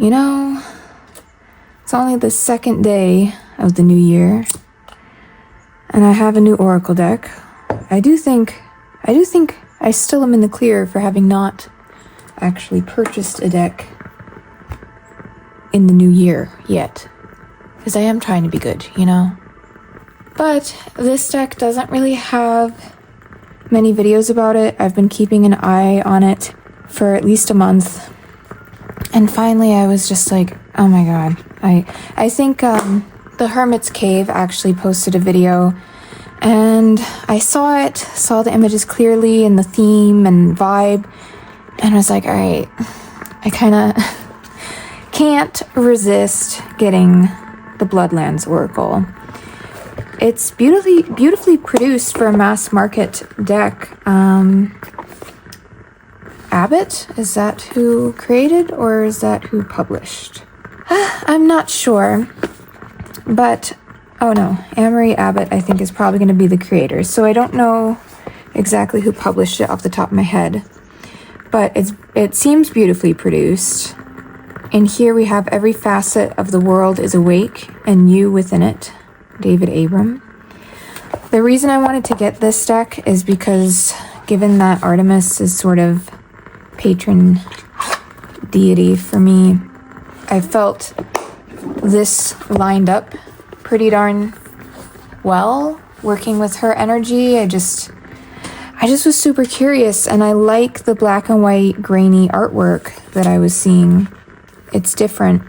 You know, it's only the second day of the new year, and I have a new Oracle deck. I do think I still am in the clear for having not actually purchased a deck in the new year yet, because I am trying to be good, you know? But this deck doesn't really have many videos about it. I've been keeping an eye on it for at least a month. And finally I was just like, oh my god. I think the Hermit's Cave actually posted a video, and I saw the images clearly and the theme and vibe, and I was like, alright, I kinda can't resist getting the Bloodlands Oracle. It's beautifully produced for a mass market deck. Abbott, is that who created, or is that who published? I'm not sure, but oh no, Amory Abbott I think is probably going to be the creator, so I don't know exactly who published it off the top of my head, but it seems beautifully produced. In here we have every facet of the world is awake and you within it, David Abram. The reason I wanted to get this deck is because, given that Artemis is sort of patron deity for me, I felt this lined up pretty darn well, working with her energy. I just was super curious, and I like the black and white grainy artwork that I was seeing. It's different.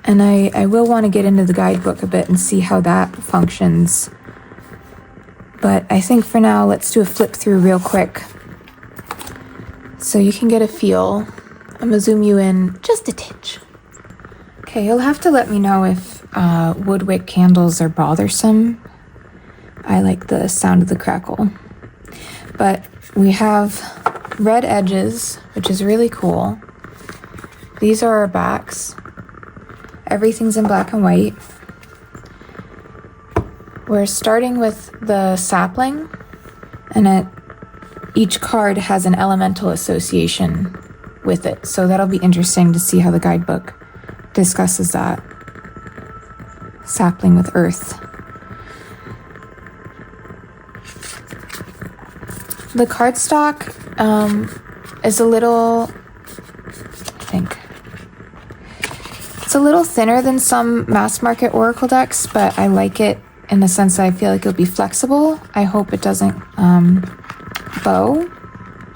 And I will want to get into the guidebook a bit and see how that functions. But I think for now, let's do a flip through real quick, so you can get a feel. I'm gonna zoom you in just a titch. Okay, you'll have to let me know if woodwick candles are bothersome. I like the sound of the crackle. But we have red edges, which is really cool. These are our backs. Everything's in black and white. We're starting with the sapling, and each card has an elemental association with it, so that'll be interesting to see how the guidebook discusses that. Sapling with earth. The cardstock is a little, it's a little thinner than some mass market Oracle decks, but I like it in the sense that I feel like it'll be flexible. I hope it doesn't bow,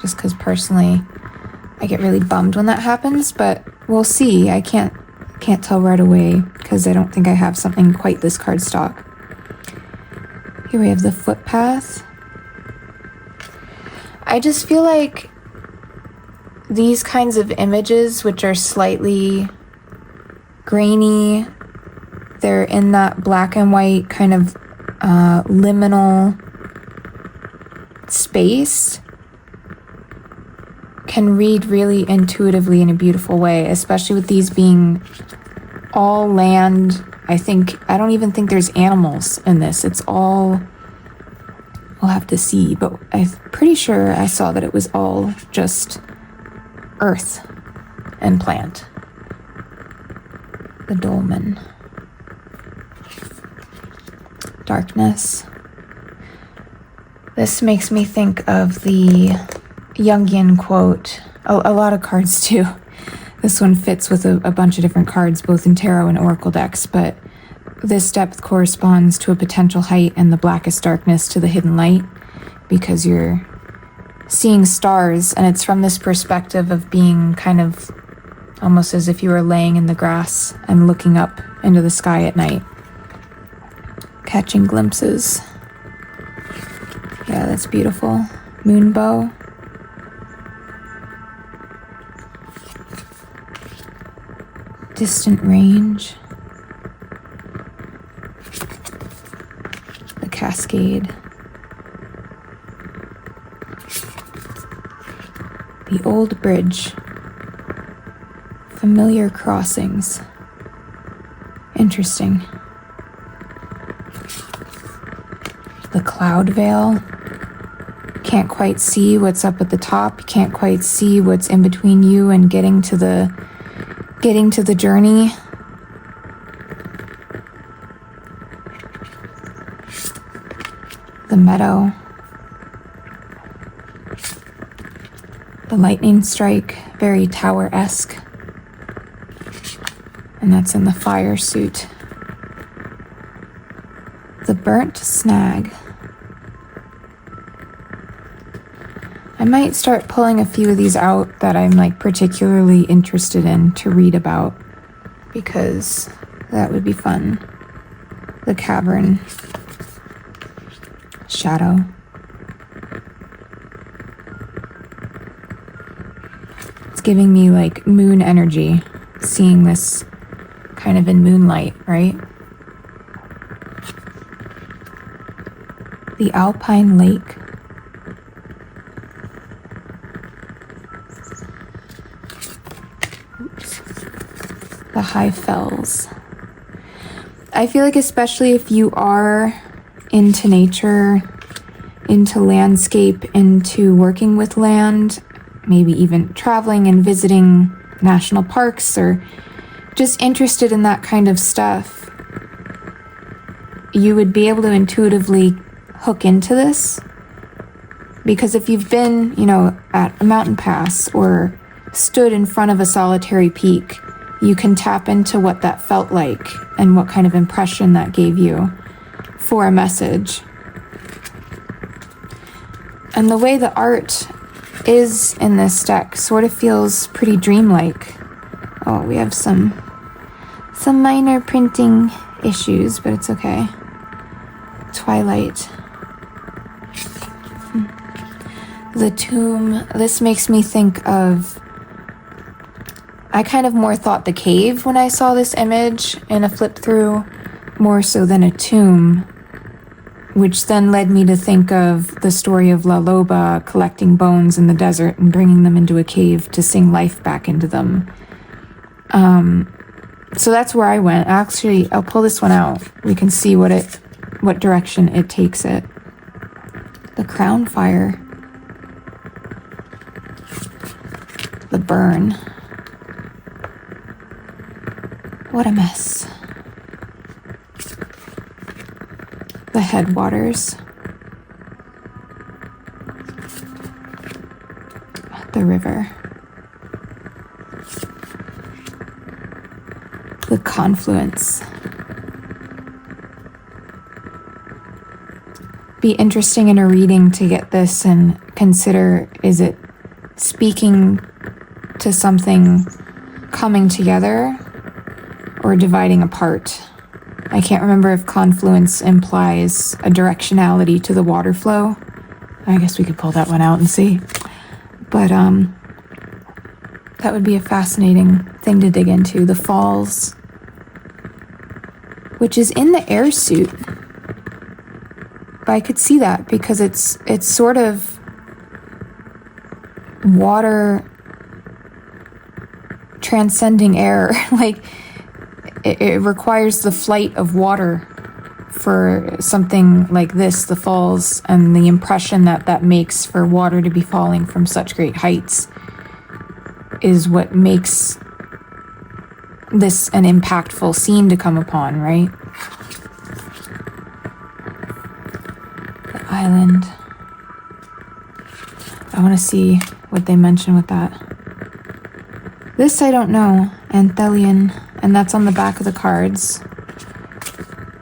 just because personally I get really bummed when that happens, but we'll see. I can't tell right away because I don't think I have something quite this cardstock. Here we have the footpath. I just feel like these kinds of images, which are slightly grainy, they're in that black and white kind of liminal space, can read really intuitively in a beautiful way, especially with these being all land. I don't even think there's animals in this. It's all, we'll have to see, but I'm pretty sure I saw that it was all just earth and plant. The dolmen. Darkness. This makes me think of the Jungian quote. A lot of cards too. This one fits with a bunch of different cards, both in tarot and oracle decks, but this depth corresponds to a potential height and the blackest darkness to the hidden light, because you're seeing stars, and it's from this perspective of being kind of almost as if you were laying in the grass and looking up into the sky at night, catching glimpses. Yeah, that's beautiful. Moonbow. Distant range. The cascade. The old bridge. Familiar crossings. Interesting. The cloud veil. Can't quite see what's up at the top. Can't quite see what's in between you and getting to the getting to the journey. The meadow. The lightning strike, very tower-esque. And that's in the fire suit. The burnt snag. I might start pulling a few of these out that I'm like particularly interested in to read about, because that would be fun. The cavern. Shadow. It's giving me like moon energy, seeing this kind of in moonlight, right? The Alpine Lake. Oops. The High Fells. I feel like especially if you are into nature, into landscape, into working with land, maybe even traveling and visiting national parks, or just interested in that kind of stuff, you would be able to intuitively hook into this. Because if you've been, at a mountain pass or stood in front of a solitary peak, you can tap into what that felt like and what kind of impression that gave you for a message. And the way the art is in this deck sort of feels pretty dreamlike. Oh, we have some minor printing issues, but it's okay. Twilight. The tomb. This makes me think of... I kind of more thought the cave when I saw this image in a flip through, more so than a tomb, which then led me to think of the story of La Loba collecting bones in the desert and bringing them into a cave to sing life back into them. So that's where I went. Actually, I'll pull this one out. We can see what direction it takes it. The crown fire. The burn. What a mess. The headwaters. The river. The confluence. Be interesting in a reading to get this and consider, is it speaking to something coming together or dividing apart? I can't remember if confluence implies a directionality to the water flow. I guess we could pull that one out and see. But that would be a fascinating thing to dig into. The falls, which is in the air suit. But I could see that because it's sort of water transcending air. Like it requires the flight of water for something like this, the falls, and the impression that makes for water to be falling from such great heights is what makes this an impactful scene to come upon, right? The island. I want to see what they mention with that. This I don't know. Anthelion. And that's on the back of the cards.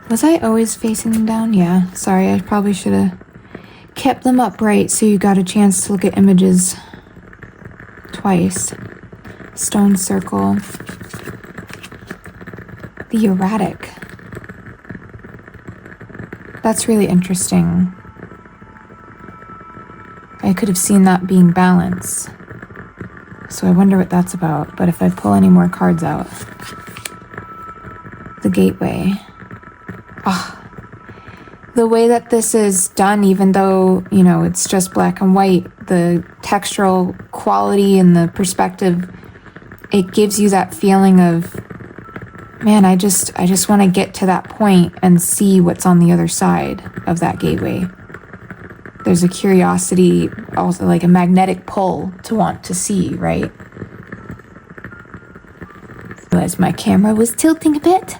Was I always facing them down? Yeah. Sorry, I probably should have kept them upright so you got a chance to look at images twice. Stone circle. The erratic. That's really interesting. I could have seen that being balance. So I wonder what that's about. But if I pull any more cards out. The gateway. The way that this is done, even though, it's just black and white, the textural quality and the perspective, it gives you that feeling of, man, I just want to get to that point and see what's on the other side of that gateway. There's a curiosity, also like a magnetic pull to want to see, right? realized my camera was tilting a bit.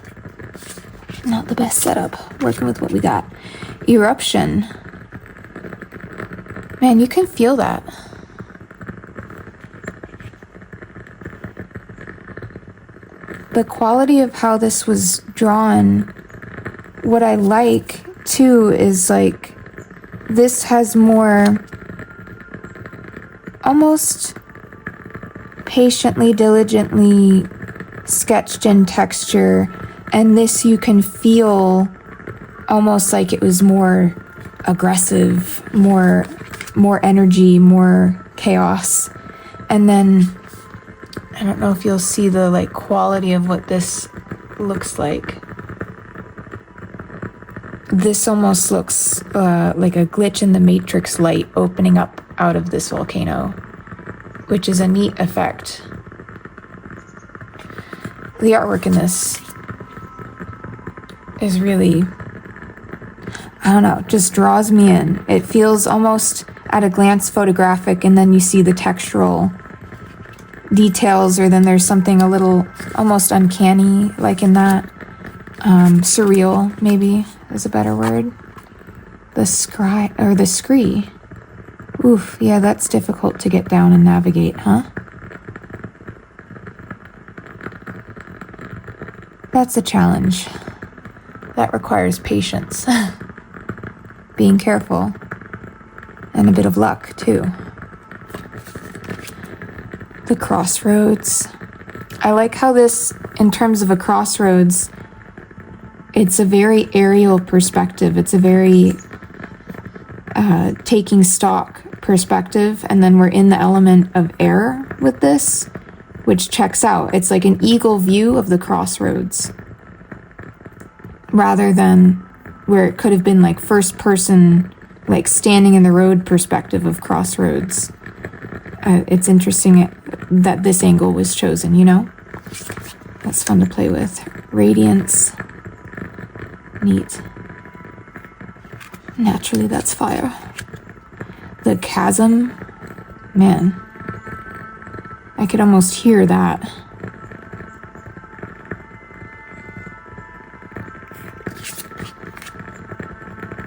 Not the best setup, working with what we got. Eruption. Man, you can feel that. The quality of how this was drawn, what I like too is like, this has more almost patiently, diligently sketched in texture, and this you can feel almost like it was more aggressive, more energy, more chaos. And then I don't know if you'll see the like quality of what this looks like. This almost looks like a glitch in the Matrix light opening up out of this volcano, which is a neat effect. The artwork in this is really, I don't know, just draws me in. It feels almost at a glance photographic, and then you see the textural details, or then there's something a little almost uncanny like in that. Surreal maybe is a better word. The scree. Oof, yeah, that's difficult to get down and navigate, huh? That's a challenge. That requires patience. Being careful. And a bit of luck, too. The crossroads. I like how this, in terms of a crossroads, it's a very aerial perspective. It's a very taking stock perspective, and then we're in the element of air with this, which checks out. It's like an eagle view of the crossroads, rather than where it could have been like first person, like standing in the road perspective of crossroads. It's interesting that this angle was chosen, you know? That's fun to play with. Radiance. Neat. Naturally, that's fire. The chasm. Man. I could almost hear that.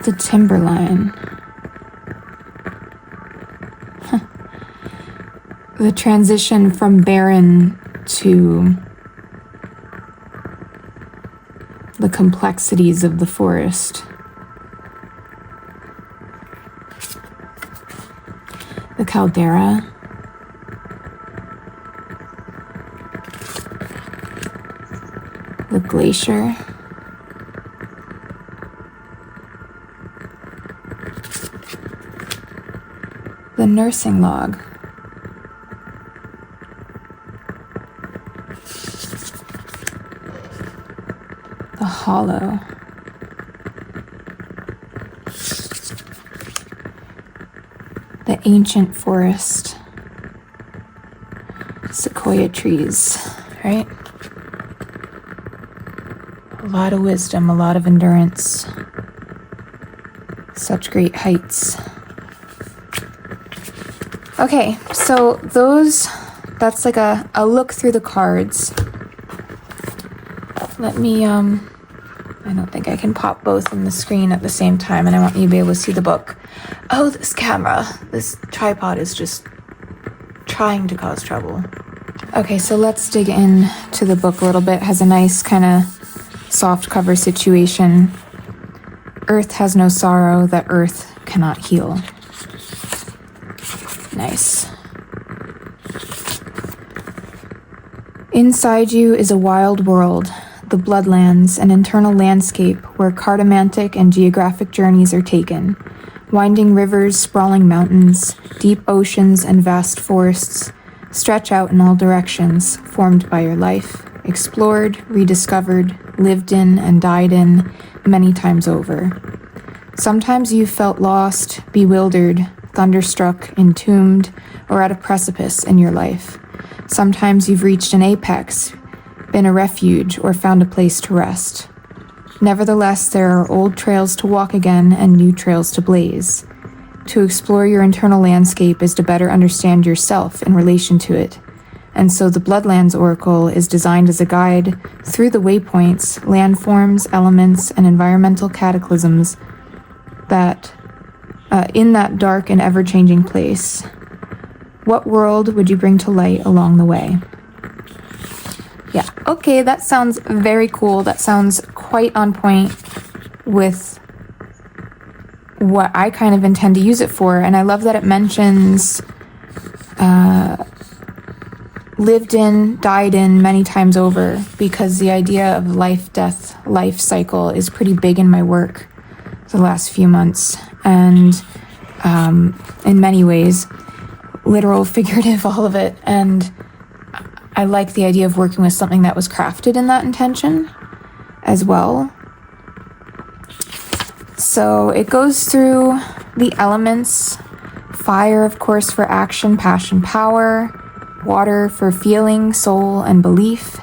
The timberline. The transition from barren to the complexities of the forest. The caldera. The glacier. The nursing log. The hollow. The ancient forest. Sequoia trees, right? A lot of wisdom, a lot of endurance. Such great heights. Okay, so that's like a look through the cards. Let me, I don't think I can pop both in the screen at the same time, and I want you to be able to see the book. Oh, this camera, this tripod is just trying to cause trouble. Okay, so let's dig in to the book a little bit. It has a nice kind of soft cover situation. Earth has no sorrow that earth cannot heal. Nice. Inside you is a wild world, the Bloodlands, an internal landscape where cartomantic and geographic journeys are taken. Winding rivers, sprawling mountains, deep oceans, and vast forests stretch out in all directions, formed by your life, explored, rediscovered, lived in, and died in many times over. Sometimes you've felt lost, bewildered, thunderstruck, entombed, or at a precipice in your life. Sometimes you've reached an apex, been a refuge, or found a place to rest. Nevertheless, there are old trails to walk again and new trails to blaze. To explore your internal landscape is to better understand yourself in relation to it. And so the Bloodlands Oracle is designed as a guide through the waypoints, landforms, elements, and environmental cataclysms that in that dark and ever-changing place. What world would you bring to light along the way? Yeah, okay, that sounds very cool. That sounds quite on point with what I kind of intend to use it for. And I love that it mentions lived in, died in many times over, because the idea of life, death, life cycle is pretty big in my work the last few months. And in many ways, literal, figurative, all of it. And I like the idea of working with something that was crafted in that intention as well. So it goes through the elements. Fire, of course, for action, passion, power. Water for feeling, soul, and belief.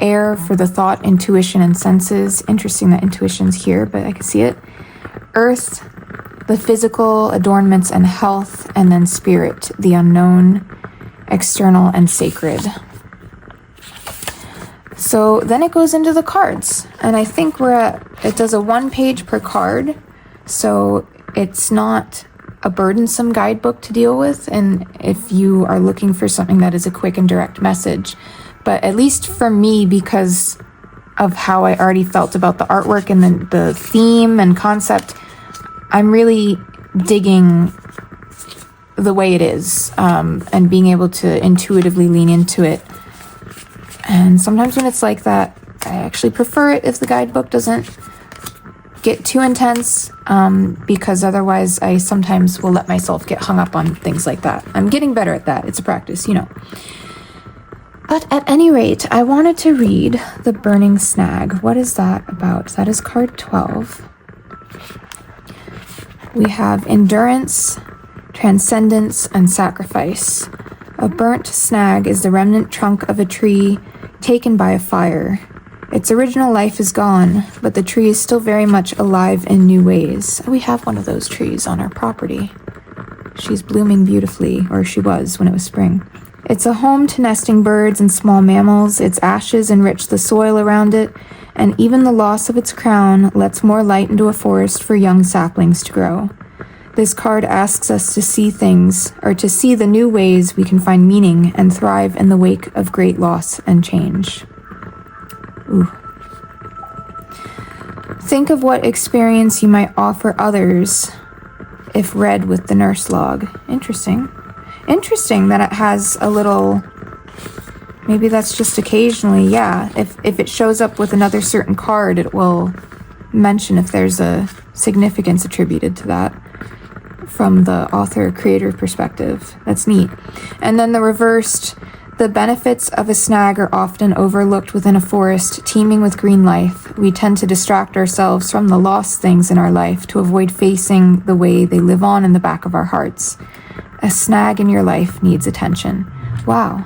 Air for the thought, intuition, and senses. Interesting that intuition's here, but I can see it. Earth, the physical, adornments, and health. And then spirit, the unknown, external, and sacred. So then it goes into the cards. And I think it does a 1 page per card. So it's not a burdensome guidebook to deal with, and if you are looking for something that is a quick and direct message. But at least for me, because of how I already felt about the artwork and the theme and concept, I'm really digging the way it is, and being able to intuitively lean into it. And sometimes when it's like that, I actually prefer it if the guidebook doesn't get too intense, because otherwise I sometimes will let myself get hung up on things like that. I'm getting better at that. It's a practice, you know. But at any rate, I wanted to read The Burning Snag. What is that about? That is card 12. We have endurance, transcendence, and sacrifice. A burnt snag is the remnant trunk of a tree taken by a fire. Its original life is gone, but the tree is still very much alive in new ways. We have one of those trees on our property. She's blooming beautifully, or she was when it was spring. It's a home to nesting birds and small mammals. Its ashes enrich the soil around it, and even the loss of its crown lets more light into a forest for young saplings to grow. This card asks us to see things, or to see the new ways we can find meaning and thrive in the wake of great loss and change. Ooh. Think of what experience you might offer others if read with the nurse log. Interesting. Interesting that it has a little, maybe that's just occasionally, yeah. If it shows up with another certain card, it will mention if there's a significance attributed to that from the author-creator perspective. That's neat. And then the reversed, the benefits of a snag are often overlooked within a forest teeming with green life. We tend to distract ourselves from the lost things in our life to avoid facing the way they live on in the back of our hearts. A snag in your life needs attention. Wow.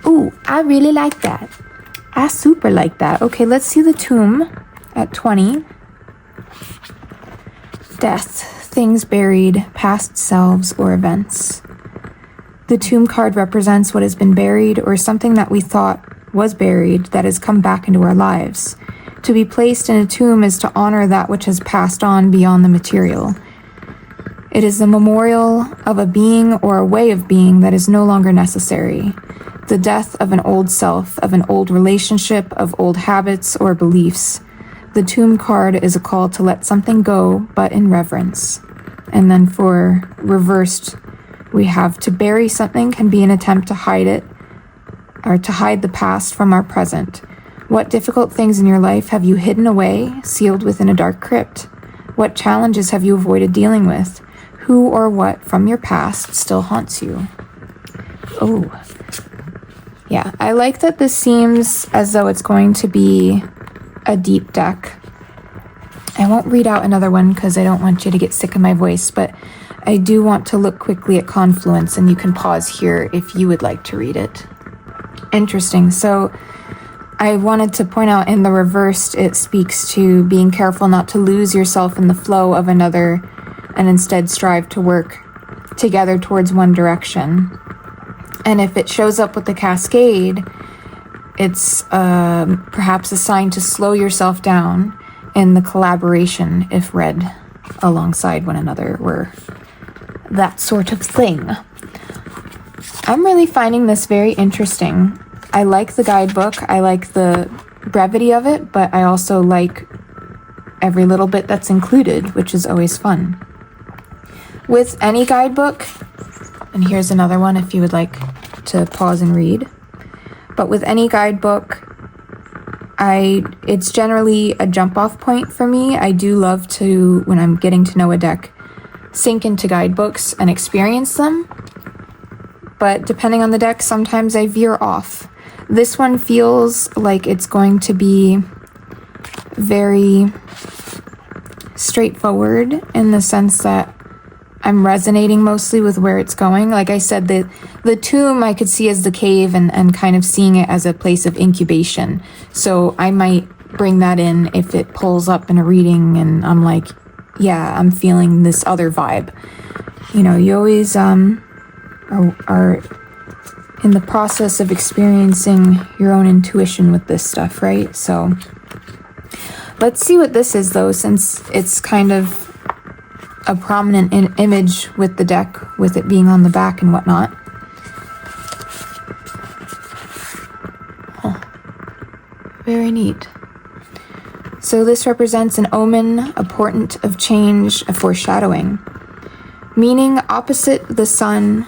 Ooh, I really like that. I super like that. Okay, let's see the tomb at 20. Death, things buried, past selves or events. The tomb card represents what has been buried or something that we thought was buried that has come back into our lives. To be placed in a tomb is to honor that which has passed on beyond the material. It is the memorial of a being or a way of being that is no longer necessary. The death of an old self, of an old relationship, of old habits or beliefs. The tomb card is a call to let something go, but in reverence. And then for reversed, we have to bury something can be an attempt to hide it, or to hide the past from our present. What difficult things in your life have you hidden away, sealed within a dark crypt? What challenges have you avoided dealing with? Who or what from your past still haunts you? Oh, yeah, I like that this seems as though it's going to be a deep deck. I won't read out another one because I don't want you to get sick of my voice, but I do want to look quickly at Confluence, and you can pause here if you would like to read it. Interesting. So I wanted to point out in the reversed, it speaks to being careful not to lose yourself in the flow of another and instead strive to work together towards one direction. And if it shows up with the cascade, it's perhaps a sign to slow yourself down in the collaboration if read alongside one another, or that sort of thing. I'm really finding this very interesting. I like the guidebook. I like the brevity of it, but I also like every little bit that's included, which is always fun. With any guidebook, and here's another one if you would like to pause and read, but with any guidebook, it's generally a jump-off point for me. I do love to, when I'm getting to know a deck, sink into guidebooks and experience them. But depending on the deck, sometimes I veer off. This one feels like it's going to be very straightforward in the sense that I'm resonating mostly with where it's going. Like I said, the tomb I could see as the cave and kind of seeing it as a place of incubation. So I might bring that in if it pulls up in a reading and I'm like, yeah, I'm feeling this other vibe. You know, you always are in the process of experiencing your own intuition with this stuff, right? So let's see what this is, though, since it's kind of a prominent image with the deck, with it being on the back and whatnot. Huh. Very neat. So this represents an omen, a portent of change, a foreshadowing. Meaning opposite the sun,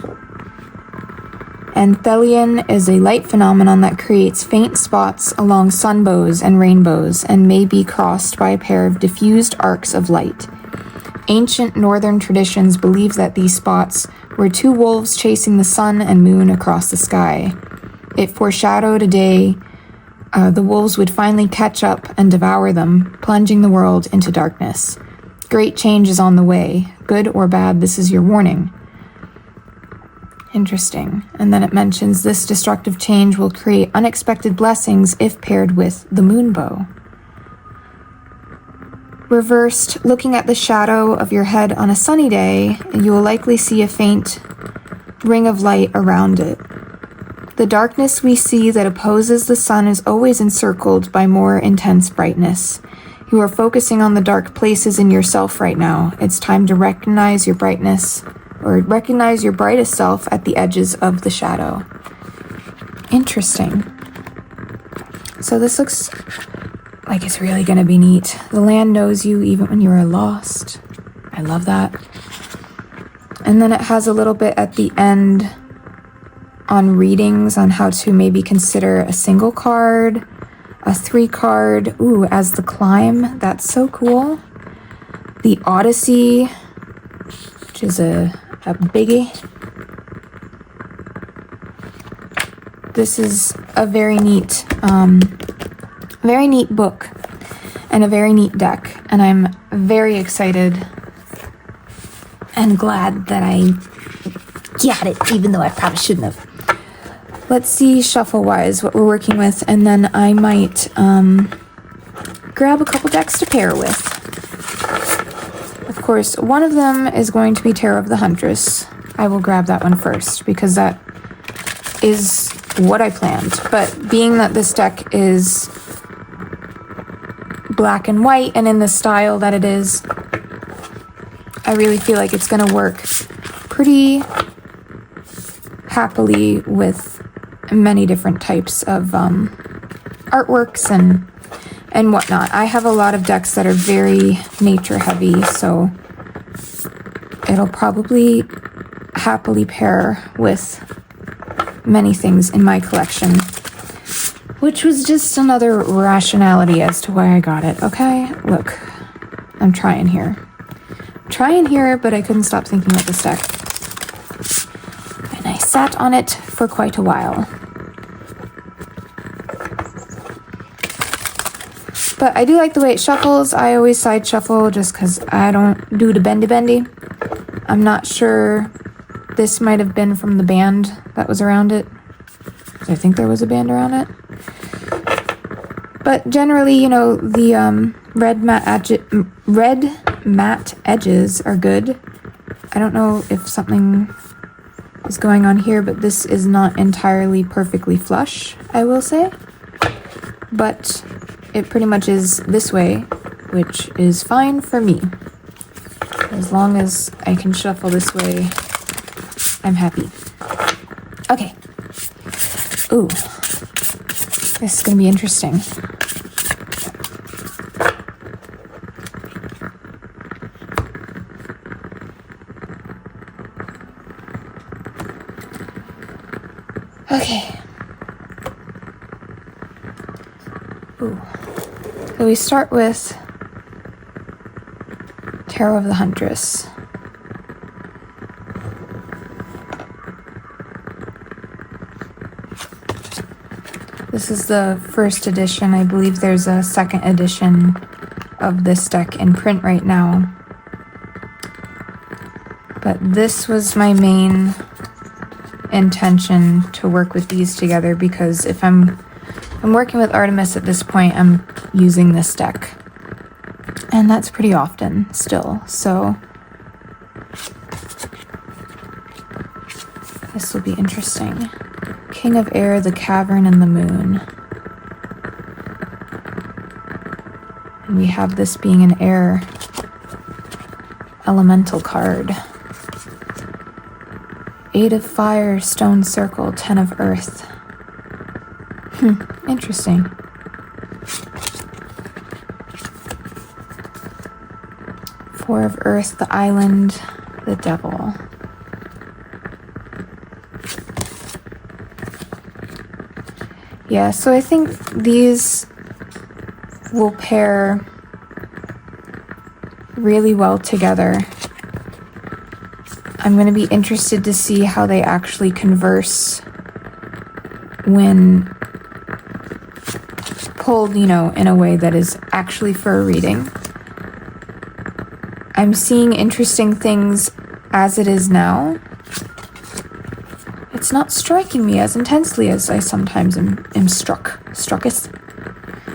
Anthelion is a light phenomenon that creates faint spots along sunbows and rainbows and may be crossed by a pair of diffused arcs of light. Ancient northern traditions believe that these spots were two wolves chasing the sun and moon across the sky. It foreshadowed a day the wolves would finally catch up and devour them, plunging the world into darkness. Great change is on the way. Good or bad, this is your warning. Interesting. And then it mentions this destructive change will create unexpected blessings if paired with the moonbow. Reversed, looking at the shadow of your head on a sunny day, you will likely see a faint ring of light around it. The darkness we see that opposes the sun is always encircled by more intense brightness. You are focusing on the dark places in yourself right now. It's time to recognize your brightness, or recognize your brightest self at the edges of the shadow. Interesting. So this looks like it's really going to be neat. The land knows you even when you are lost. I love that. And then it has a little bit at the end on readings on how to maybe consider a single card, a 3-card, as the climb. That's so cool. The Odyssey, which is a biggie. This is a very neat book and a very neat deck, and I'm very excited and glad that I got it, even though I probably shouldn't have. Let's see shuffle-wise what we're working with, and then I might grab a couple decks to pair with. Of course, one of them is going to be Tarot of the Huntress. I will grab that one first, because that is what I planned. But being that this deck is black and white and in the style that it is, I really feel like it's going to work pretty happily with many different types of artworks and whatnot. I have a lot of decks that are very nature heavy, so it'll probably happily pair with many things in my collection, which was just another rationality as to why I got it. Okay, look, I'm trying here, but I couldn't stop thinking about this deck, and I sat on it for quite a while. But I do like the way it shuffles. I always side shuffle just because I don't do the bendy. I'm not sure. This might have been from the band that was around it. I think there was a band around it. But generally, you know, the red matte edges are good. I don't know if something is going on here, but this is not entirely perfectly flush, I will say. But it pretty much is this way, which is fine for me. As long as I can shuffle this way, I'm happy. Okay. Ooh. This is gonna be interesting. Okay. Ooh. So we start with Tarot of the Huntress. This is the first edition. I believe there's a second edition of this deck in print right now. But this was my main intention to work with these together, because if I'm working with Artemis at this point, I'm using this deck. And that's pretty often still, so this will be interesting. King of Air, the Cavern, and the Moon. And we have this being an air elemental card. 8 of Fire, Stone Circle, 10 of Earth. Interesting. Four of Earth, the Island, the Devil. Yeah, so I think these will pair really well together. I'm going to be interested to see how they actually converse when pulled, in a way that is actually for a reading. I'm seeing interesting things as it is now. It's not striking me as intensely as I sometimes am struckest.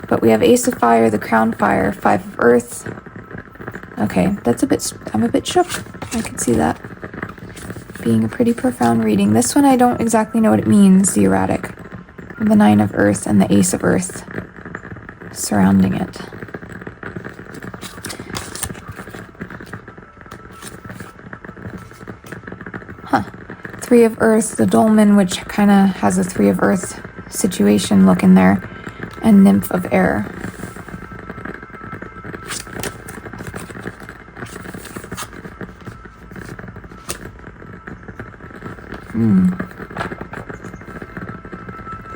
But we have Ace of Fire, the Crown Fire, 5 of Earth. Okay, I'm a bit shook. I can see that being a pretty profound reading. This one I don't exactly know what it means, the erratic. The 9 of Earth and the Ace of Earth surrounding it. Huh. 3 of Earth, the Dolmen, which kind of has a 3 of Earth situation look in there, and Nymph of Air.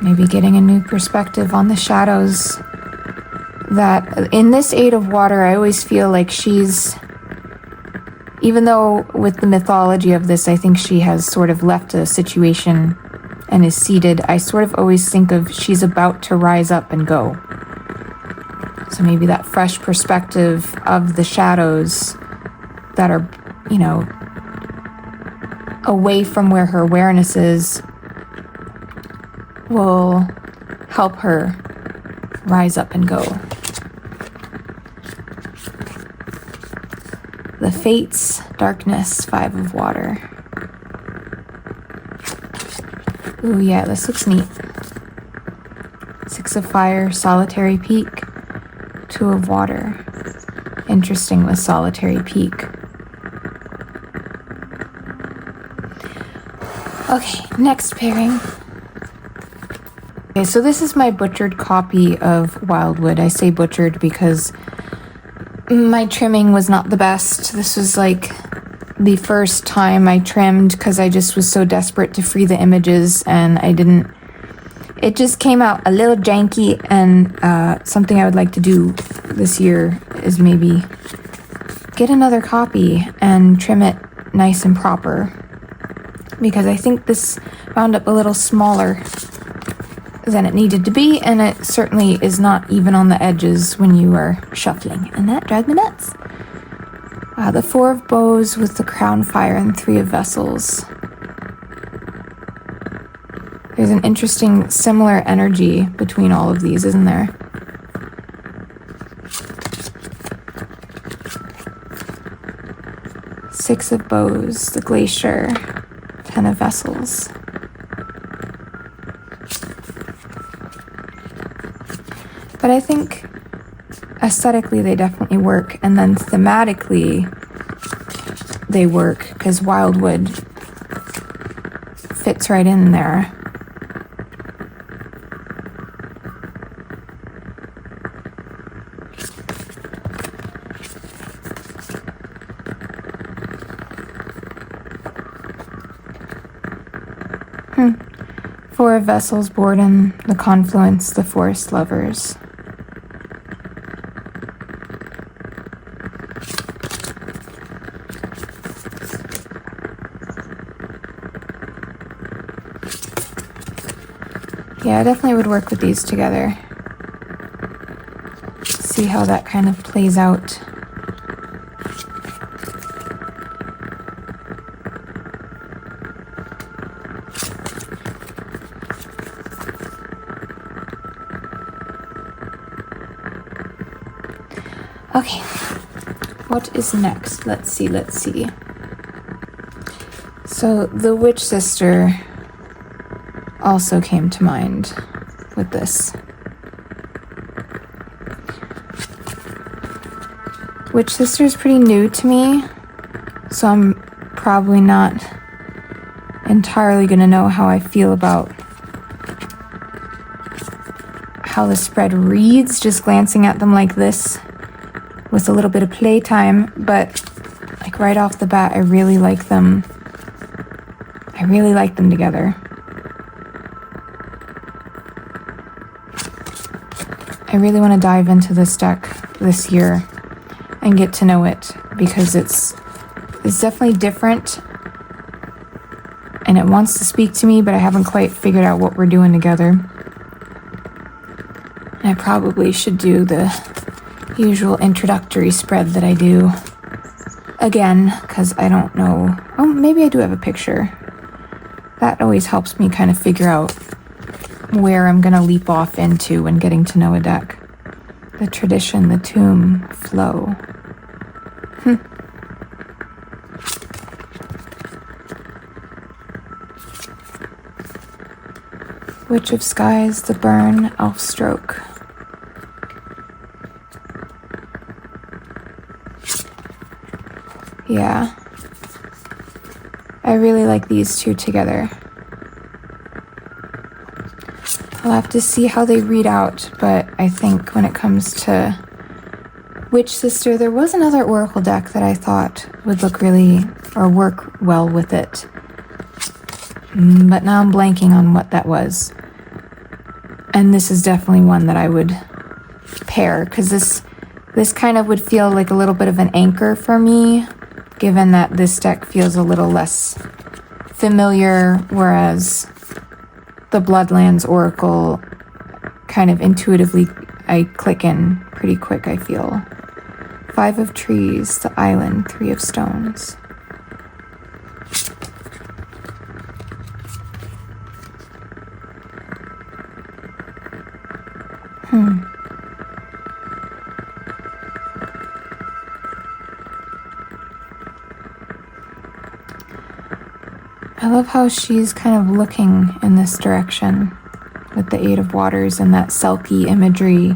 Maybe getting a new perspective on the shadows. That in this 8 of Water, I always feel like she's, even though with the mythology of this, I think she has sort of left a situation and is seated, I sort of always think of she's about to rise up and go. So maybe that fresh perspective of the shadows that are, away from where her awareness is will help her rise up and go. The Fates, Darkness, 5 of Water. Ooh, yeah, this looks neat. 6 of Fire, Solitary Peak, 2 of Water. Interesting with Solitary Peak. Okay, next pairing. Okay, so this is my butchered copy of Wildwood. I say butchered because my trimming was not the best. This was like the first time I trimmed because I just was so desperate to free the images, and it just came out a little janky, and something I would like to do this year is maybe get another copy and trim it nice and proper, because I think this wound up a little smaller than it needed to be, and it certainly is not even on the edges when you are shuffling, and that drives me nuts. The 4 of Bows with the Crown Fire and 3 of Vessels. There's an interesting similar energy between all of these, isn't there? Six of Bows, the Glacier, Ten of Vessels. But I think aesthetically they definitely work, and then thematically they work because Wildwood fits right in there. Four of Vessels, Boredom, the Confluence, the Forest Lovers. Yeah, I definitely would work with these together. See how that kind of plays out. Okay, what is next? Let's see. So the Witch Sister also came to mind with this. Witch Sister is pretty new to me, so I'm probably not entirely going to know how I feel about how the spread reads, just glancing at them like this with a little bit of playtime, but like right off the bat, I really like them. I really like them together. I really want to dive into this deck this year and get to know it, because it's definitely different and it wants to speak to me, but I haven't quite figured out what we're doing together. And I probably should do the usual introductory spread that I do again, because I don't know. Oh, maybe I do have a picture. That always helps me kind of figure out where I'm going to leap off into when getting to know a deck. The tradition, the tomb, flow. Witch of Skies, the Burn, Elf Stroke. Yeah. I really like these two together. I'll have to see how they read out, but I think when it comes to Witch Sister, there was another Oracle deck that I thought would look really, or work well with it. But now I'm blanking on what that was. And this is definitely one that I would pair, because this kind of would feel like a little bit of an anchor for me, given that this deck feels a little less familiar, whereas the Bloodlands Oracle kind of intuitively I click in pretty quick, I feel. 5 of Trees, the Island, 3 of Stones. I love how she's kind of looking in this direction with the 8 of Waters and that Selkie imagery.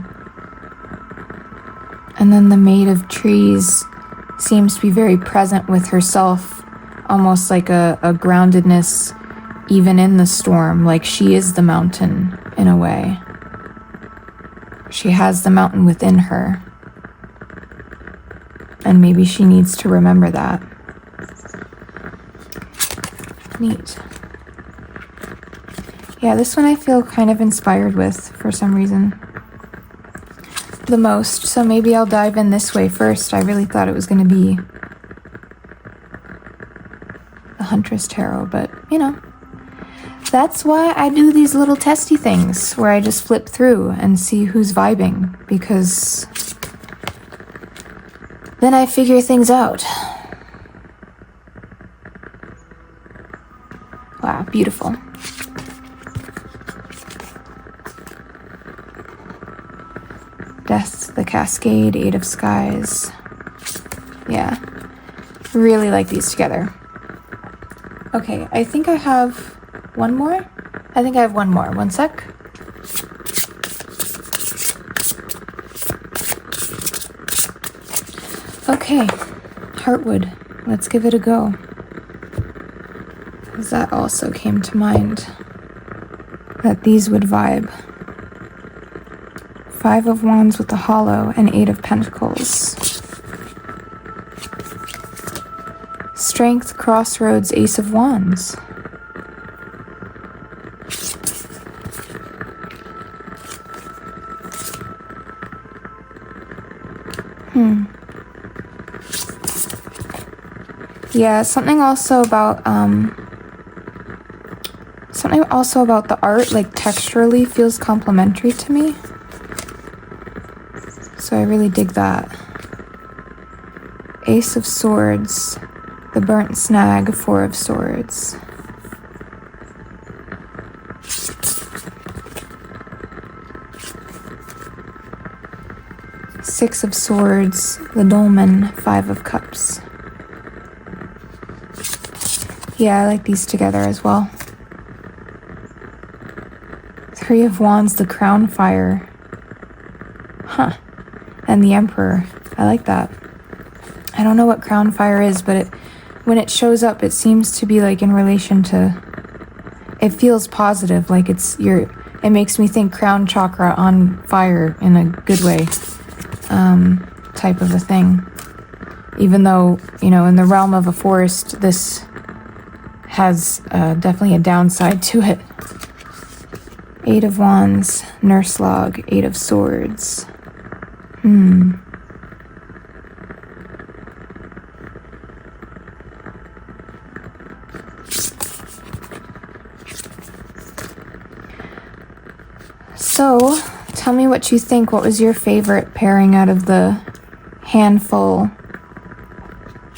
And then the Maid of Trees seems to be very present with herself, almost like a groundedness even in the storm, like she is the mountain in a way. She has the mountain within her. And maybe she needs to remember that. Neat. Yeah, this one I feel kind of inspired with for some reason. The most, so maybe I'll dive in this way first. I really thought it was going to be the Huntress Tarot, but you know, that's why I do these little testy things where I just flip through and see who's vibing, because then I figure things out. Wow, beautiful. Death, the Cascade, 8 of Skies. Yeah, really like these together. Okay, I think I have one more. I think I have one more. One sec. Okay, Heartwood. Let's give it a go. Because that also came to mind. That these would vibe. 5 of Wands with the Hollow and 8 of Pentacles. Strength, Crossroads, Ace of Wands. Yeah, something also about the art, like texturally feels complimentary to me. So I really dig that. Ace of Swords, the Burnt Snag, 4 of Swords. Six of Swords, the Dolmen, 5 of Cups. Yeah, I like these together as well. 3 of Wands, the Crown Fire. Huh. And the Emperor. I like that. I don't know what Crown Fire is, but when it shows up, it seems to be like in relation to... It feels positive, like it makes me think Crown Chakra on fire in a good way. Type of a thing. Even though, in the realm of a forest, this has definitely a downside to it. 8 of Wands, Nurse Log, 8 of Swords. So, tell me what you think. What was your favorite pairing out of the handful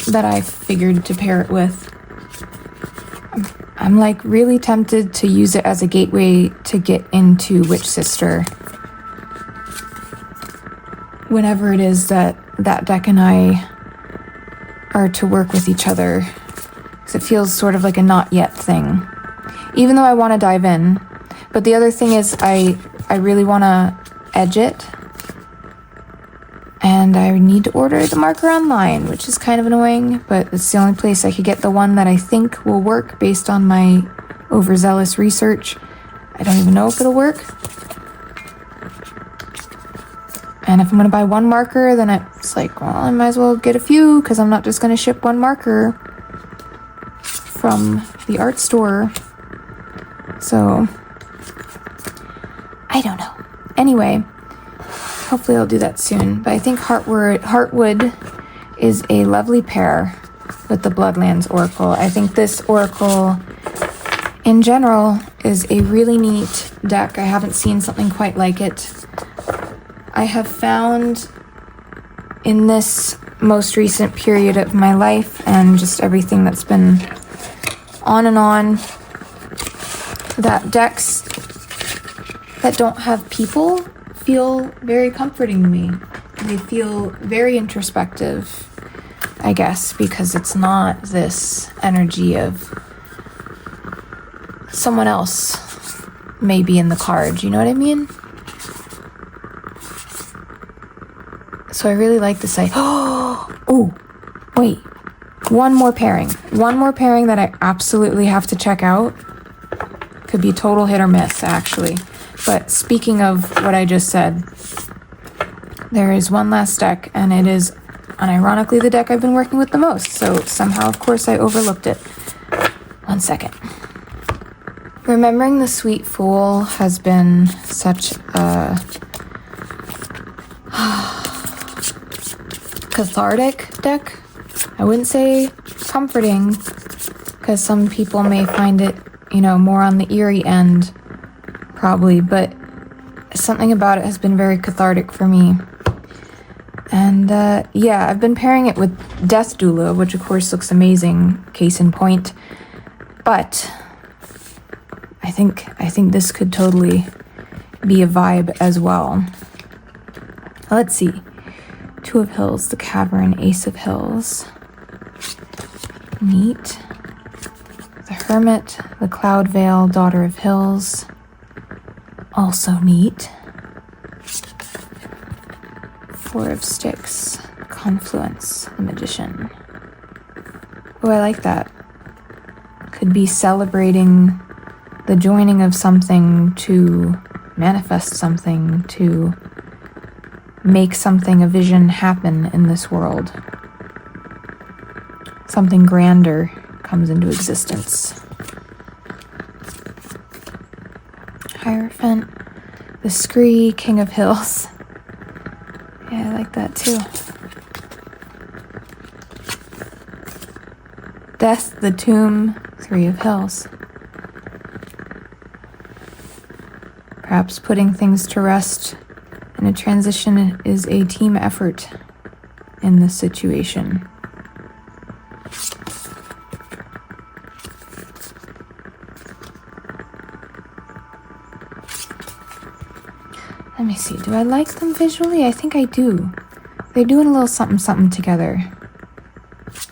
that I figured to pair it with? I'm like really tempted to use it as a gateway to get into Witch Sister. Whenever it is that deck and I are to work with each other. Because it feels sort of like a not yet thing. Even though I want to dive in. But the other thing is I really want to edge it. And I need to order the marker online, which is kind of annoying, but it's the only place I could get the one that I think will work based on my overzealous research. I don't even know if it'll work. And if I'm going to buy one marker, then it's like, well, I might as well get a few, because I'm not just going to ship one marker from the art store. So, I don't know. Anyway, hopefully I'll do that soon. But I think Heartwood is a lovely pair with the Bloodlands Oracle. I think this Oracle, in general, is a really neat deck. I haven't seen something quite like it. I have found in this most recent period of my life and just everything that's been on and on, that decks that don't have people feel very comforting to me. They feel very introspective, I guess, because it's not this energy of someone else maybe in the card, you know what I mean? So I really like this. Oh, wait. One more pairing that I absolutely have to check out. Could be total hit or miss, actually. But speaking of what I just said, there is one last deck, and it is unironically the deck I've been working with the most. So somehow, of course, I overlooked it. 1 second. Remembering the Sweet Fool has been such a cathartic deck. I wouldn't say comforting, because some people may find it, more on the eerie end, probably, but something about it has been very cathartic for me. And I've been pairing it with Death Doula, which of course looks amazing, case in point. But I think this could totally be a vibe as well. Let's see. 2 of Hills, the Cavern, Ace of Hills. Neat. The Hermit, the Cloud Veil, Daughter of Hills. Also neat. Four of Sticks, Confluence, the Magician. Oh, I like that. Could be celebrating the joining of something to manifest something, to make something, a vision happen in this world. Something grander comes into existence. Hierophant, the Scree, King of Hills. Yeah, I like that too. Death, the Tomb, Three of Hills. Perhaps putting things to rest in a transition is a team effort in this situation. Let me see, do I like them visually? I think I do. They're doing a little something something together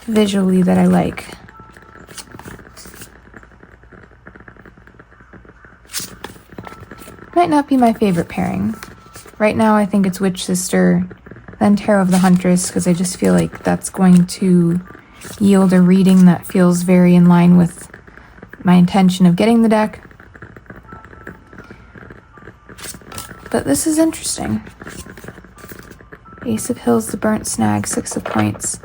visually that I like. Might not be my favorite pairing. Right now I think it's Witch Sister, then Tarot of the Huntress, because I just feel like that's going to yield a reading that feels very in line with my intention of getting the deck. But this is interesting. Ace of Hills, the Burnt Snag, Six of Points.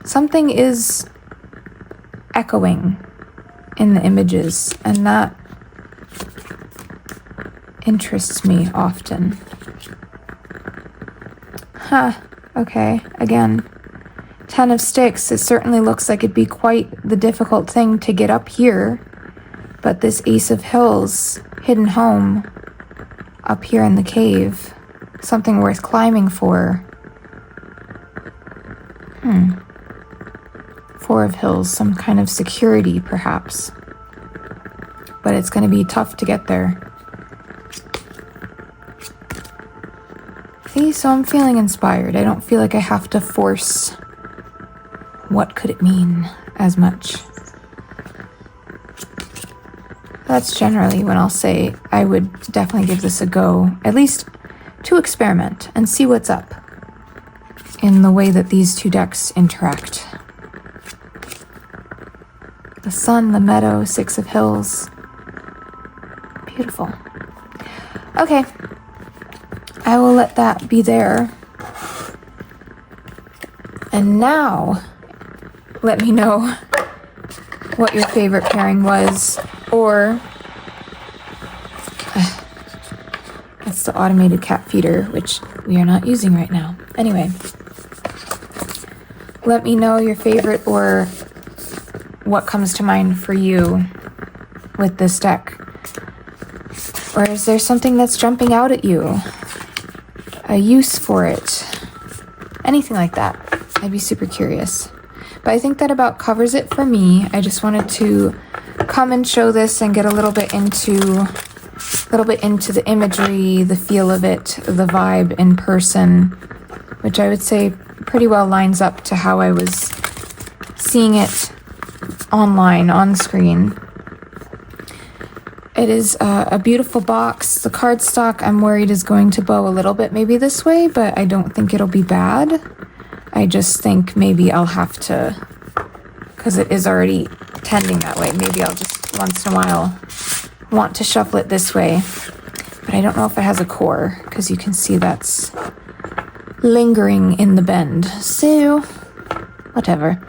Something is echoing in the images, and that interests me often. Okay, again. 10 of Sticks, it certainly looks like it'd be quite the difficult thing to get up here. But this Ace of Hills, hidden home, up here in the cave, something worth climbing for. Four of Hills, some kind of security, perhaps. But it's going to be tough to get there. See, so I'm feeling inspired. I don't feel like I have to force what could it mean as much. That's generally when I'll say I would definitely give this a go, at least to experiment and see what's up in the way that these two decks interact. The sun, the meadow, Six of Hills. Beautiful. Okay, I will let that be there. And now, let me know what your favorite pairing was, or that's the automated cat feeder, which we are not using right now. Anyway, let me know your favorite or what comes to mind for you with this deck. Or is there something that's jumping out at you? A use for it? Anything like that. I'd be super curious. But I think that about covers it for me. I just wanted to come and show this and get a little bit into the imagery, the feel of it, the vibe in person, which I would say pretty well lines up to how I was seeing it online, on screen. It is a beautiful box. The cardstock, I'm worried, is going to bow a little bit maybe this way, but I don't think it'll be bad. I just think maybe I'll have to, because it is already tending that way, maybe I'll just once in a while want to shuffle it this way. But I don't know if it has a core, because you can see that's lingering in the bend. So, whatever.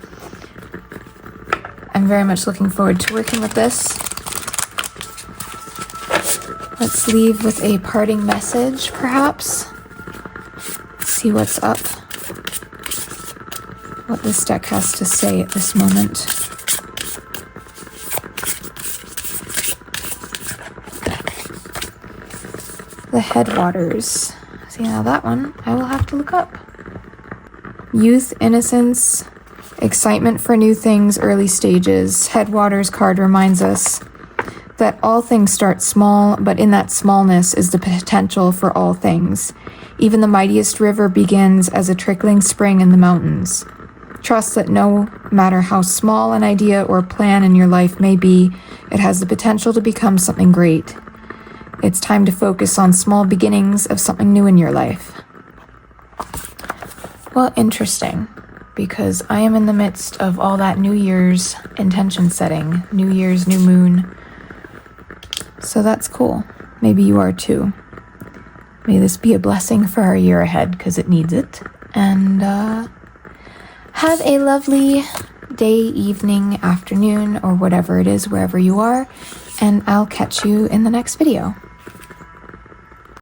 I'm very much looking forward to working with this. Let's leave with a parting message, perhaps. See what's up. What this deck has to say at this moment. The Headwaters. See, now that one I will have to look up. Youth, innocence, excitement for new things, early stages. Headwaters card reminds us that all things start small, but in that smallness is the potential for all things. Even the mightiest river begins as a trickling spring in the mountains. Trust that no matter how small an idea or plan in your life may be, it has the potential to become something great. It's time to focus on small beginnings of something new in your life. Well, interesting, because I am in the midst of all that New Year's intention setting, New Year's, new moon. So that's cool. Maybe you are too. May this be a blessing for our year ahead, because it needs it. And have a lovely day, evening, afternoon, or whatever it is, wherever you are. And I'll catch you in the next video.